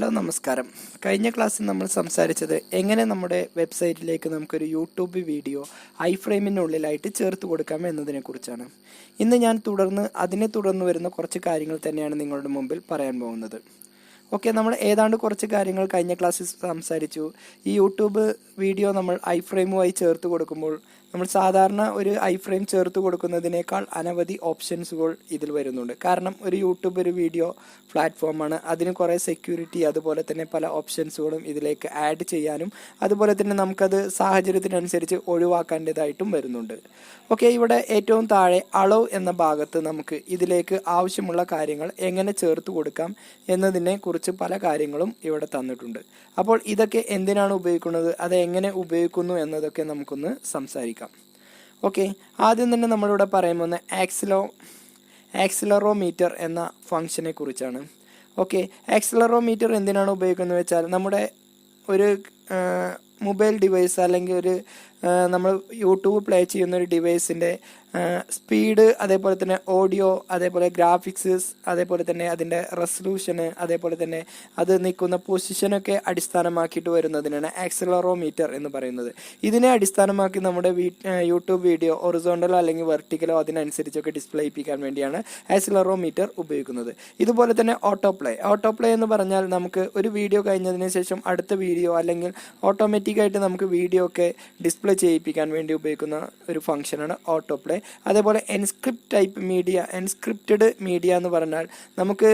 Hello നമസ്കാരം. കഴിഞ്ഞ ക്ലാസ്സിൽ നമ്മൾ സംസാരിച്ചത് എങ്ങനെ നമ്മുടെ വെബ്സൈറ്റിലേക്ക് നമുക്കൊരു യൂട്യൂബ് വീഡിയോ ഐഫ്രെയിമിനുള്ളിലായിട്ട് ചേർത്ത് കൊടുക്കാം എന്നതിനെ കുറിച്ചാണ്. ഇന്ന് ഞാൻ അതിനെ തുടർന്ന് വരുന്ന കുറച്ച് കാര്യങ്ങൾ തന്നെയാണ് നിങ്ങളുടെ മുമ്പിൽ പറയാൻ പോകുന്നത്. ഓക്കെ, നമ്മൾ ഏതാണ്ട് കുറച്ച് കാര്യങ്ങൾ കഴിഞ്ഞ ക്ലാസ്സിൽ സംസാരിച്ചു. ഈ യൂട്യൂബ് വീഡിയോ നമ്മൾ ഐഫ്രെയിമുമായി ചേർത്ത് കൊടുക്കുമ്പോൾ നമ്മൾ സാധാരണ ഒരു ഐഫ്രെയിം ചേർത്ത് കൊടുക്കുന്നതിനേക്കാൾ അനവധി ഓപ്ഷൻസുകൾ ഇതിൽ വരുന്നുണ്ട്. കാരണം ഒരു യൂട്യൂബ് ഒരു വീഡിയോ പ്ലാറ്റ്ഫോമാണ്, അതിന് കുറേ സെക്യൂരിറ്റി അതുപോലെ തന്നെ പല ഓപ്ഷൻസുകളും ഇതിലേക്ക് ആഡ് ചെയ്യാനും അതുപോലെ തന്നെ നമുക്കത് സാഹചര്യത്തിനനുസരിച്ച് ഒഴിവാക്കേണ്ടതായിട്ടും വരുന്നുണ്ട്. ഓക്കെ, ഇവിടെ ഏറ്റവും താഴെ അളവ് എന്ന ഭാഗത്ത് നമുക്ക് ഇതിലേക്ക് ആവശ്യമുള്ള കാര്യങ്ങൾ എങ്ങനെ ചേർത്ത് കൊടുക്കാം എന്നതിനെ കുറിച്ച് പല കാര്യങ്ങളും ഇവിടെ തന്നിട്ടുണ്ട്. അപ്പോൾ ഇതൊക്കെ എന്തിനാണ് ഉപയോഗിക്കുന്നത്, അത് എങ്ങനെ ഉപയോഗിക്കുന്നു എന്നതൊക്കെ നമുക്കൊന്ന് സംസാരിക്കാം. ഓക്കെ, ആദ്യം തന്നെ നമ്മളിവിടെ പറയുമ്പോൾ ആക്സിലറോമീറ്റർ എന്ന ഫംഗ്ഷനെ കുറിച്ചാണ്. ഓക്കെ, ആക്സിലറോമീറ്റർ എന്തിനാണ് ഉപയോഗിക്കുന്നത് വെച്ചാൽ നമ്മുടെ ഒരു മൊബൈൽ ഡിവൈസ് അല്ലെങ്കിൽ ഒരു നമ്മൾ യൂട്യൂബ് പ്ലേ ചെയ്യുന്ന ഒരു ഡിവൈസിൻ്റെ സ്പീഡ്, അതേപോലെ തന്നെ ഓഡിയോ, അതേപോലെ ഗ്രാഫിക്സ്, അതേപോലെ തന്നെ അതിൻ്റെ റെസൊല്യൂഷന്, അതേപോലെ തന്നെ അത് നിൽക്കുന്ന പൊസിഷനൊക്കെ അടിസ്ഥാനമാക്കിയിട്ട് വരുന്നതിനാണ് ആക്സിലറോമീറ്റർ എന്ന് പറയുന്നത്. ഇതിനെ അടിസ്ഥാനമാക്കി നമ്മുടെ യൂട്യൂബ് വീഡിയോ ഒറിസോണ്ടലോ അല്ലെങ്കിൽ വെർട്ടിക്കലോ അതിനനുസരിച്ചൊക്കെ ഡിസ്പ്ലേ ചെയ്യിപ്പിക്കാൻ വേണ്ടിയാണ് ആക്സിലറോമീറ്റർ ഉപയോഗിക്കുന്നത്. ഇതുപോലെ തന്നെ ഓട്ടോപ്ലേ എന്ന് പറഞ്ഞാൽ നമുക്ക് ഒരു വീഡിയോ കഴിഞ്ഞതിന് ശേഷം അടുത്ത വീഡിയോ അല്ലെങ്കിൽ ഓട്ടോമാറ്റിക്കായിട്ട് നമുക്ക് വീഡിയോ ഒക്കെ ഡിസ്പ്ലേ ചെയ്യിപ്പിക്കാൻ വേണ്ടി ഉപയോഗിക്കുന്ന ഒരു ഫംഗ്ഷനാണ് ഓട്ടോപ്ലേ. അതേപോലെ എൻസ്ക്രിപ്റ്റഡ് മീഡിയ എന്ന് പറഞ്ഞാൽ നമുക്ക്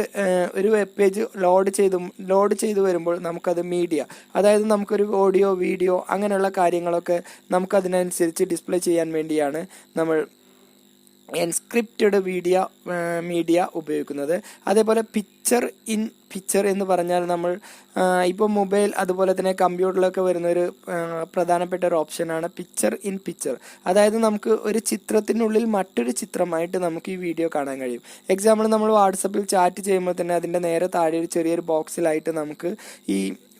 ഒരു വെബ് പേജ് ലോഡ് ചെയ്ത് വരുമ്പോൾ നമുക്കത് മീഡിയ, അതായത് നമുക്കൊരു ഓഡിയോ വീഡിയോ അങ്ങനെയുള്ള കാര്യങ്ങളൊക്കെ നമുക്കതിനനുസരിച്ച് ഡിസ്പ്ലേ ചെയ്യാൻ വേണ്ടിയാണ് നമ്മൾ എൻസ്ക്രിപ്റ്റഡ് മീഡിയ ഉപയോഗിക്കുന്നത്. അതേപോലെ പിക്ചർ എന്ന് പറഞ്ഞാൽ നമ്മൾ ഇപ്പോൾ മൊബൈൽ അതുപോലെ തന്നെ കമ്പ്യൂട്ടറിലൊക്കെ വരുന്ന ഒരു പ്രധാനപ്പെട്ട ഒരു ഓപ്ഷനാണ് പിക്ചർ. അതായത് നമുക്ക് ഒരു ചിത്രത്തിനുള്ളിൽ മറ്റൊരു ചിത്രമായിട്ട് നമുക്ക് ഈ വീഡിയോ കാണാൻ കഴിയും. എക്സാമ്പിൾ നമ്മൾ വാട്സപ്പിൽ ചാറ്റ് ചെയ്യുമ്പോൾ തന്നെ അതിൻ്റെ നേരെ താഴെ ഒരു ചെറിയൊരു ബോക്സിലായിട്ട് നമുക്ക് ഈ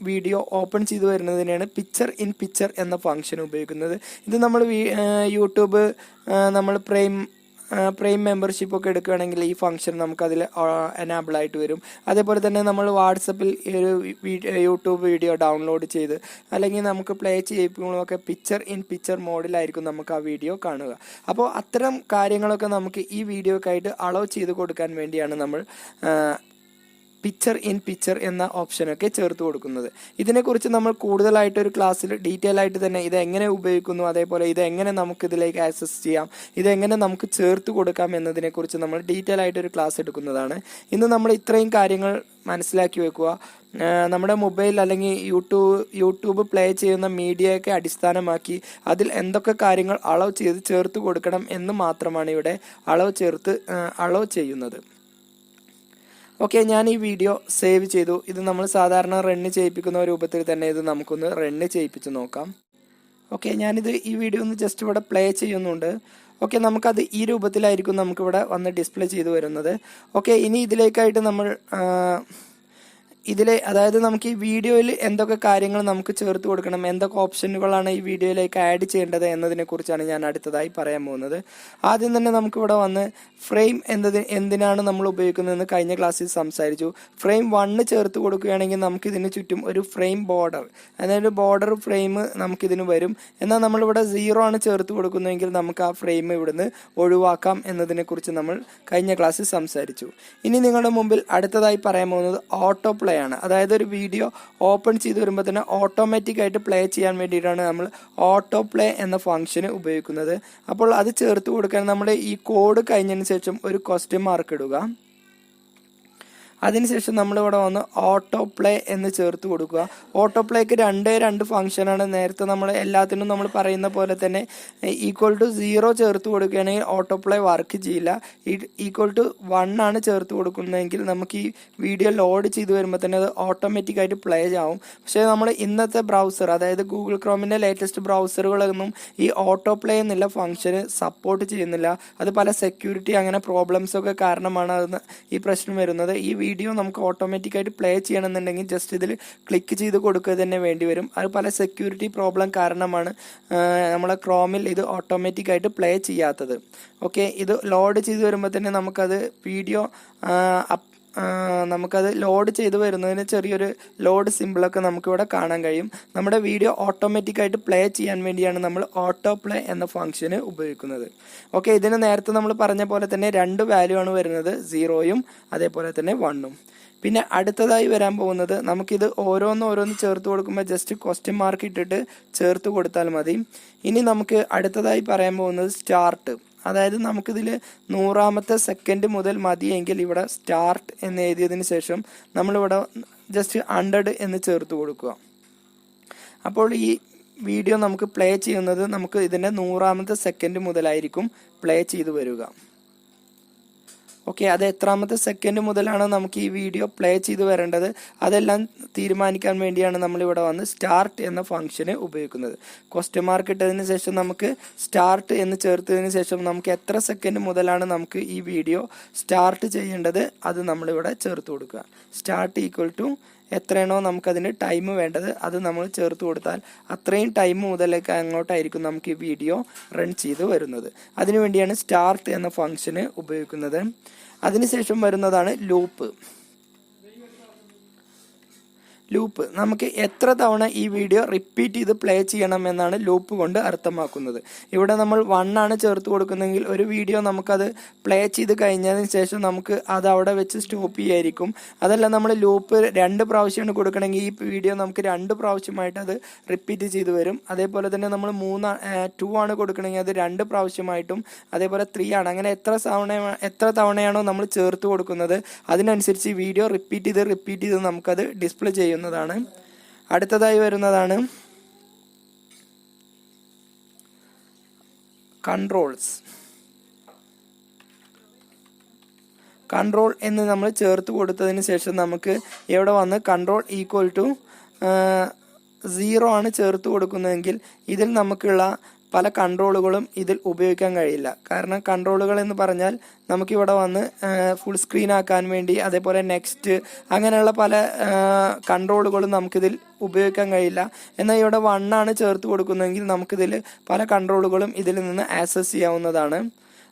വീഡിയോ ഓപ്പൺ ചെയ്ത് വരുന്നതിനാണ് പിക്ചർ എന്ന ഫംഗ്ഷൻ ഉപയോഗിക്കുന്നത്. ഇത് നമ്മൾ യൂട്യൂബ് നമ്മൾ പ്രൈം മെമ്പർഷിപ്പ് ഒക്കെ എടുക്കുകയാണെങ്കിൽ ഈ ഫംഗ്ഷൻ നമുക്കതിൽ എനാബിൾ ആയിട്ട് വരും. അതേപോലെ തന്നെ നമ്മൾ വാട്സപ്പിൽ ഒരു യൂട്യൂബ് വീഡിയോ ഡൗൺലോഡ് ചെയ്ത് അല്ലെങ്കിൽ നമുക്ക് പ്ലേ ചെയ്യുമ്പോഴൊക്കെ പിക്ചർ മോഡിലായിരിക്കും നമുക്ക് ആ വീഡിയോ കാണുക. അപ്പോൾ അത്തരം കാര്യങ്ങളൊക്കെ നമുക്ക് ഈ വീഡിയോക്കായിട്ട് അലോ ചെയ്ത് കൊടുക്കാൻ വേണ്ടിയാണ് നമ്മൾ പിക്ചർ എന്ന ഓപ്ഷനൊക്കെ ചേർത്ത് കൊടുക്കുന്നത്. ഇതിനെക്കുറിച്ച് നമ്മൾ കൂടുതലായിട്ട് ഒരു ക്ലാസ്സിൽ ഡീറ്റെയിൽ ആയിട്ട് തന്നെ ഇത് എങ്ങനെ ഉപയോഗിക്കുന്നു, അതേപോലെ ഇത് എങ്ങനെ നമുക്ക് ഇതിലേക്ക് ആക്സസ് ചെയ്യാം, ഇതെങ്ങനെ നമുക്ക് ചേർത്ത് കൊടുക്കാം എന്നതിനെക്കുറിച്ച് നമ്മൾ ഡീറ്റെയിൽ ആയിട്ട് ഒരു ക്ലാസ് എടുക്കുന്നതാണ്. ഇന്ന് നമ്മൾ ഇത്രയും കാര്യങ്ങൾ മനസ്സിലാക്കി വെക്കുക. നമ്മുടെ മൊബൈൽ അല്ലെങ്കിൽ യൂട്യൂബ് പ്ലേ ചെയ്യുന്ന മീഡിയയൊക്കെ അടിസ്ഥാനമാക്കി അതിൽ എന്തൊക്കെ കാര്യങ്ങൾ അലോ ചെയ്ത് ചേർത്ത് കൊടുക്കണം എന്ന് മാത്രമാണ് ഇവിടെ അലോ ചെയ്യുന്നത്. ഓക്കെ, ഞാൻ ഈ വീഡിയോ സേവ് ചെയ്തു. ഇത് നമ്മൾ സാധാരണ റണ്ണ് ചെയ്യിപ്പിക്കുന്ന രൂപത്തിൽ തന്നെ ഇത് നമുക്കൊന്ന് റണ്ണ് ചെയ്യിപ്പിച്ച് നോക്കാം. ഓക്കെ, ഞാനിത് ഈ വീഡിയോ ഒന്ന് ജസ്റ്റ് ഇവിടെ പ്ലേ ചെയ്യുന്നുണ്ട്. ഓക്കെ, നമുക്കത് ഈ രൂപത്തിലായിരിക്കും നമുക്കിവിടെ വന്ന് ഡിസ്പ്ലേ ചെയ്ത് വരുന്നത്. ഓക്കെ, ഇനി ഇതിലേക്കായിട്ട് നമ്മൾ അതായത് നമുക്ക് ഈ വീഡിയോയിൽ എന്തൊക്കെ കാര്യങ്ങൾ നമുക്ക് ചേർത്ത് കൊടുക്കണം, എന്തൊക്കെ ഓപ്ഷനുകളാണ് ഈ വീഡിയോയിലേക്ക് ആഡ് ചെയ്യേണ്ടത് എന്നതിനെ കുറിച്ചാണ് ഞാൻ അടുത്തതായി പറയാൻ പോകുന്നത്. ആദ്യം തന്നെ നമുക്കിവിടെ വന്ന് ഫ്രെയിം എന്തിനാണ് നമ്മൾ ഉപയോഗിക്കുന്നതെന്ന് കഴിഞ്ഞ ക്ലാസ്സിൽ സംസാരിച്ചു. ഫ്രെയിം 1 ചേർത്ത് കൊടുക്കുകയാണെങ്കിൽ നമുക്കിതിന് ചുറ്റും ഒരു ഫ്രെയിം ബോർഡർ, അതായത് ബോർഡർ ഫ്രെയിം നമുക്കിതിന് വരും. എന്നാൽ നമ്മളിവിടെ 0 ആണ് ചേർത്ത് കൊടുക്കുന്നതെങ്കിൽ നമുക്ക് ആ ഫ്രെയിം ഇവിടുന്ന് ഒഴിവാക്കാം എന്നതിനെ കുറിച്ച് നമ്മൾ കഴിഞ്ഞ ക്ലാസ്സിൽ സംസാരിച്ചു. ഇനി നിങ്ങളുടെ മുമ്പിൽ അടുത്തതായി പറയാൻ പോകുന്നത് ഓട്ടോപ്ലേ ആണ്. അതായത് ഒരു വീഡിയോ ഓപ്പൺ ചെയ്ത് വരുമ്പോൾ തന്നെ ഓട്ടോമാറ്റിക് ആയിട്ട് പ്ലേ ചെയ്യാൻ വേണ്ടിയിട്ടാണ് നമ്മൾ ഓട്ടോപ്ലേ എന്ന ഫംഗ്ഷന് ഉപയോഗിക്കുന്നത്. അപ്പോൾ അത് ചേർത്ത് കൊടുക്കാൻ നമ്മൾ ഈ കോഡ് കഴിഞ്ഞതിന് ശേഷം ഒരു ക്വസ്റ്റ്യൻ മാർക്ക് ഇടുക. അതിനുശേഷം നമ്മളിവിടെ വന്ന് ഓട്ടോപ്ലേ എന്ന് ചേർത്ത് കൊടുക്കുക. ഓട്ടോപ്ലേക്ക് രണ്ട് ഫംഗ്ഷനാണ്. നേരത്തെ നമ്മൾ എല്ലാത്തിനും നമ്മൾ പറയുന്ന പോലെ തന്നെ =0 ചേർത്ത് കൊടുക്കുകയാണെങ്കിൽ ഓട്ടോപ്ലേ വർക്ക് ചെയ്യില്ല. =1 ആണ് ചേർത്ത് കൊടുക്കുന്നതെങ്കിൽ നമുക്ക് ഈ വീഡിയോ ലോഡ് ചെയ്ത് വരുമ്പോൾ തന്നെ അത് ഓട്ടോമാറ്റിക്കായിട്ട് പ്ലേ ആവും. പക്ഷേ നമ്മൾ ഇന്നത്തെ ബ്രൗസർ, അതായത് ഗൂഗിൾ ക്രോമിൻ്റെ ലേറ്റസ്റ്റ് ബ്രൗസറുകളൊന്നും ഈ ഓട്ടോപ്ലേ എന്നുള്ള ഫംഗ്ഷന് സപ്പോർട്ട് ചെയ്യുന്നില്ല. അത് പല സെക്യൂരിറ്റി അങ്ങനെ പ്രോബ്ലംസൊക്കെ കാരണമാണ് ഈ പ്രശ്നം വരുന്നത്. ഈ വീഡിയോ നമുക്ക് ഓട്ടോമാറ്റിക്കായിട്ട് പ്ലേ ചെയ്യണമെന്നുണ്ടെങ്കിൽ ജസ്റ്റ് ഇതിൽ ക്ലിക്ക് ചെയ്ത് കൊടുക്കുക തന്നെ വേണ്ടി വരും. അത് പല സെക്യൂരിറ്റി പ്രോബ്ലം കാരണമാണ് നമ്മളെ ക്രോമിൽ ഇത് ഓട്ടോമാറ്റിക്കായിട്ട് പ്ലേ ചെയ്യാത്തത്. ഓക്കെ, ഇത് ലോഡ് ചെയ്ത് വരുമ്പോൾ തന്നെ നമുക്കത് വീഡിയോ നമുക്കത് ലോഡ് ചെയ്ത് വരുന്നതിന് ചെറിയൊരു ലോഡ് സിമ്പിളൊക്കെ നമുക്കിവിടെ കാണാൻ കഴിയും. നമ്മുടെ വീഡിയോ ഓട്ടോമാറ്റിക്കായിട്ട് പ്ലേ ചെയ്യാൻ വേണ്ടിയാണ് നമ്മൾ ഓട്ടോ പ്ലേ എന്ന ഫംഗ്ഷന് ഉപയോഗിക്കുന്നത്. ഓക്കെ, ഇതിന് നേരത്തെ നമ്മൾ പറഞ്ഞ പോലെ തന്നെ 2 വാല്യൂ ആണ് വരുന്നത്, 0യും അതേപോലെ തന്നെ 1ഉം. പിന്നെ അടുത്തതായി വരാൻ പോകുന്നത്, നമുക്കിത് ഓരോന്ന് ചേർത്ത് കൊടുക്കുമ്പോൾ ജസ്റ്റ് ക്വസ്റ്റ്യൻ മാർക്ക് ഇട്ടിട്ട് ചേർത്ത് കൊടുത്താൽ മതി. ഇനി നമുക്ക് അടുത്തതായി പറയാൻ പോകുന്നത് സ്റ്റാർട്ട്. അതായത് നമുക്കിതിൽ 100ാമത്തെ സെക്കൻഡ് മുതൽ മതിയെങ്കിൽ ഇവിടെ സ്റ്റാർട്ട് എന്ന് എഴുതിയതിന് ശേഷം നമ്മളിവിടെ ജസ്റ്റ് 100 എന്ന് ചേർത്ത് കൊടുക്കുക. അപ്പോൾ ഈ വീഡിയോ നമുക്ക് പ്ലേ ചെയ്യുന്നത് നമുക്ക് ഇതിൻ്റെ 100ാമത്തെ സെക്കൻഡ് മുതലായിരിക്കും പ്ലേ ചെയ്ത് വരിക. ഓക്കെ, അത് എത്രാമത്തെ സെക്കൻഡ് മുതലാണ് നമുക്ക് ഈ വീഡിയോ പ്ലേ ചെയ്ത് വരേണ്ടത് അതെല്ലാം തീരുമാനിക്കാൻ വേണ്ടിയാണ് നമ്മളിവിടെ വന്ന് സ്റ്റാർട്ട് എന്ന ഫംഗ്ഷന് ഉപയോഗിക്കുന്നത്. ക്വസ്റ്റ്യൻ മാർക്ക് ഇട്ടതിന് ശേഷം നമുക്ക് സ്റ്റാർട്ട് എന്ന് ചേർത്തതിന് ശേഷം നമുക്ക് എത്ര സെക്കൻഡ് മുതലാണ് നമുക്ക് ഈ വീഡിയോ സ്റ്റാർട്ട് ചെയ്യേണ്ടത് അത് നമ്മളിവിടെ ചേർത്ത് കൊടുക്കുക. സ്റ്റാർട്ട് ഈക്വൽ ടു എത്രയാണോ നമുക്കതിന് ടൈം വേണ്ടത് അത് നമ്മൾ ചേർത്ത് കൊടുത്താൽ അത്രയും ടൈം മുതലേക്ക് അങ്ങോട്ടായിരിക്കും നമുക്ക് ഈ വീഡിയോ റൺ ചെയ്ത് വരുന്നത്. അതിനുവേണ്ടിയാണ് സ്റ്റാർട്ട് എന്ന ഫംഗ്ഷന് ഉപയോഗിക്കുന്നത്. അതിനുശേഷം വരുന്നതാണ് ലൂപ്പ്. ലൂപ്പ് നമുക്ക് എത്ര തവണ ഈ വീഡിയോ റിപ്പീറ്റ് ചെയ്ത് പ്ലേ ചെയ്യണം എന്നാണ് ലൂപ്പ് കൊണ്ട് അർത്ഥമാക്കുന്നത്. ഇവിടെ നമ്മൾ 1 ആണ് ചേർത്ത് കൊടുക്കുന്നതെങ്കിൽ ഒരു വീഡിയോ നമുക്കത് പ്ലേ ചെയ്ത് കഴിഞ്ഞതിന് ശേഷം നമുക്ക് അത് അവിടെ വെച്ച് സ്റ്റോപ്പ് ചെയ്യായിരിക്കും. അതല്ല നമ്മൾ ലൂപ്പ് 2 പ്രാവശ്യമാണ് കൊടുക്കണമെങ്കിൽ ഈ വീഡിയോ നമുക്ക് 2 പ്രാവശ്യമായിട്ട് അത് റിപ്പീറ്റ് ചെയ്ത് വരും. അതേപോലെ തന്നെ നമ്മൾ 2 ആണ് കൊടുക്കണമെങ്കിൽ അത് 2 പ്രാവശ്യമായിട്ടും, അതേപോലെ 3 ആണ്. അങ്ങനെ എത്ര തവണയാണോ നമ്മൾ ചേർത്ത് കൊടുക്കുന്നത് അതിനനുസരിച്ച് ഈ വീഡിയോ റിപ്പീറ്റ് ചെയ്ത് നമുക്കത് ഡിസ്പ്ലേ ചെയ്യും. അടുത്തതായി വരുന്നതാണ് കൺട്രോൾസ്. കൺട്രോൾ എന്ന് നമ്മൾ ചേർത്ത് കൊടുത്തതിന് ശേഷം നമുക്ക് ഇവിടെ വന്ന് കൺട്രോൾ ഈക്വൽ ടു 0 ആണ് ചേർത്ത് കൊടുക്കുന്നതെങ്കിൽ ഇതിൽ നമുക്കുള്ള പല കൺട്രോളുകളും ഇതിൽ ഉപയോഗിക്കാൻ കഴിയില്ല. കാരണം കൺട്രോളുകൾ എന്ന് പറഞ്ഞാൽ നമുക്കിവിടെ വന്ന് ഫുൾ സ്ക്രീൻ ആക്കാൻ വേണ്ടി, അതേപോലെ നെക്സ്റ്റ്, അങ്ങനെയുള്ള പല കൺട്രോളുകളും നമുക്കിതിൽ ഉപയോഗിക്കാൻ കഴിയില്ല. എന്നാൽ ഇവിടെ 1 ആണ് ചേർത്ത് കൊടുക്കുന്നതെങ്കിൽ നമുക്കിതിൽ പല കൺട്രോളുകളും ഇതിൽ നിന്ന് ആക്സസ് ചെയ്യാവുന്നതാണ്.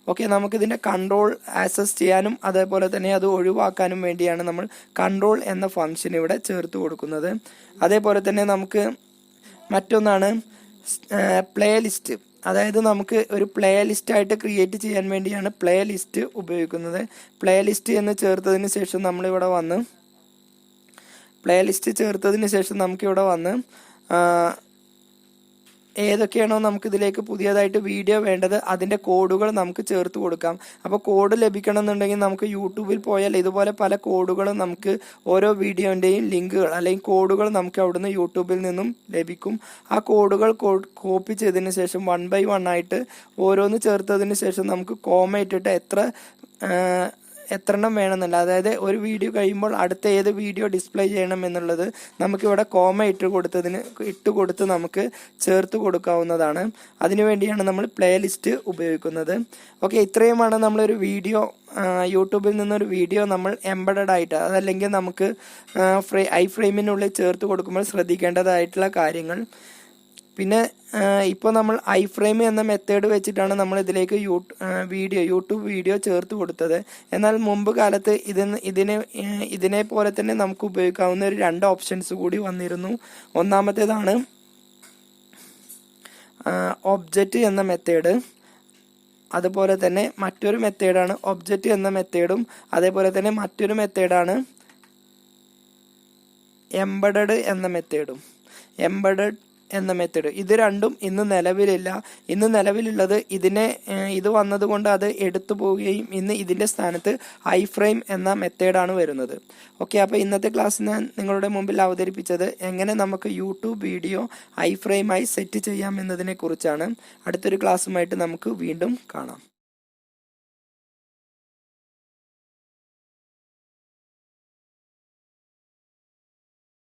ഓക്കെ, നമുക്കിതിൻ്റെ കൺട്രോൾ ആക്സസ് ചെയ്യാനും അതേപോലെ തന്നെ അത് ഒഴിവാക്കാനും വേണ്ടിയാണ് നമ്മൾ കൺട്രോൾ എന്ന ഫംഗ്ഷൻ ഇവിടെ ചേർത്ത് കൊടുക്കുന്നത്. അതേപോലെ തന്നെ നമുക്ക് മറ്റൊന്നാണ് പ്ലേ ലിസ്റ്റ്. അതായത് നമുക്ക് ഒരു പ്ലേ ലിസ്റ്റ് ആയിട്ട് ക്രിയേറ്റ് ചെയ്യാൻ വേണ്ടിയാണ് പ്ലേ ലിസ്റ്റ് ഉപയോഗിക്കുന്നത്. പ്ലേ ലിസ്റ്റ് എന്ന് ചേർത്തതിന് ശേഷം നമ്മളിവിടെ വന്ന് നമുക്കിവിടെ വന്ന് ഏതൊക്കെയാണോ നമുക്ക് ഇതിലേക്ക് പുതിയതായിട്ട് വീഡിയോ വേണ്ടത് അതിൻ്റെ കോഡുകൾ നമുക്ക് ചേർത്ത് കൊടുക്കാം. അപ്പോൾ കോഡ് ലഭിക്കണമെന്നുണ്ടെങ്കിൽ നമുക്ക് യൂട്യൂബിൽ പോയാൽ ഇതുപോലെ പല കോഡുകളും നമുക്ക് ഓരോ വീഡിയോൻ്റെയും ലിങ്കുകൾ അല്ലെങ്കിൽ കോഡുകൾ നമുക്ക് അവിടുന്ന് യൂട്യൂബിൽ നിന്നും ലഭിക്കും. ആ കോഡുകൾ കോപ്പി ചെയ്തതിന് ശേഷം 1 by 1 ആയിട്ട് ഓരോന്ന് ചേർത്തതിന് ശേഷം നമുക്ക് കോമ ഇട്ടിട്ട് എത്ര എണ്ണം വേണമെന്നില്ല, അതായത് ഒരു വീഡിയോ കഴിയുമ്പോൾ അടുത്ത ഏത് വീഡിയോ ഡിസ്പ്ലേ ചെയ്യണം എന്നുള്ളത് നമുക്കിവിടെ കോമ ഇട്ട് കൊടുത്ത് നമുക്ക് ചേർത്ത് കൊടുക്കാവുന്നതാണ്. അതിനുവേണ്ടിയാണ് നമ്മൾ പ്ലേ ലിസ്റ്റ് ഉപയോഗിക്കുന്നത്. ഓക്കെ, ഇത്രയുമാണ് നമ്മളൊരു വീഡിയോ യൂട്യൂബിൽ നിന്നൊരു വീഡിയോ നമ്മൾ എംബഡഡ് ആയിട്ട്, അതല്ലെങ്കിൽ നമുക്ക് ഐ-ഫ്രെയിമിനുള്ളിൽ ചേർത്ത് കൊടുക്കുമ്പോൾ ശ്രദ്ധിക്കേണ്ടതായിട്ടുള്ള കാര്യങ്ങൾ. പിന്നെ ഇപ്പോൾ നമ്മൾ ഐ-ഫ്രെയിം എന്ന മെത്തേഡ് വെച്ചിട്ടാണ് നമ്മൾ ഇതിലേക്ക് യൂട്യൂബ് വീഡിയോ ചേർത്ത് കൊടുത്തത്. എന്നാൽ മുമ്പ് കാലത്ത് ഇതിനെ പോലെ തന്നെ നമുക്ക് ഉപയോഗിക്കാവുന്ന ഒരു 2 ഓപ്ഷൻസ് കൂടി വന്നിരുന്നു. ഒന്നാമത്തേതാണ് ഒബ്ജക്റ്റ് എന്ന മെത്തേഡ്. അതുപോലെ തന്നെ മറ്റൊരു മെത്തേഡാണ് ഒബ്ജക്റ്റ് എന്ന മെത്തേഡും, അതേപോലെ തന്നെ മറ്റൊരു മെത്തേഡാണ് എംബഡഡ് എന്ന മെത്തേഡ്. ഇത് രണ്ടും ഇന്ന് നിലവിലില്ല. ഇന്ന് നിലവിലുള്ളത് ഇത് വന്നതുകൊണ്ട് അത് എടുത്തു പോവുകയും ഇന്ന് ഇതിൻ്റെ സ്ഥാനത്ത് ഐ-ഫ്രെയിം എന്ന മെത്തേഡാണ് വരുന്നത്. ഓക്കെ, അപ്പോൾ ഇന്നത്തെ ക്ലാസ് ഞാൻ നിങ്ങളുടെ മുമ്പിൽ അവതരിപ്പിച്ചത് എങ്ങനെ നമുക്ക് യൂട്യൂബ് വീഡിയോ ഐ-ഫ്രെയിമായി സെറ്റ് ചെയ്യാം എന്നതിനെ കുറിച്ചാണ്. അടുത്തൊരു ക്ലാസ്സുമായിട്ട് നമുക്ക് വീണ്ടും കാണാം.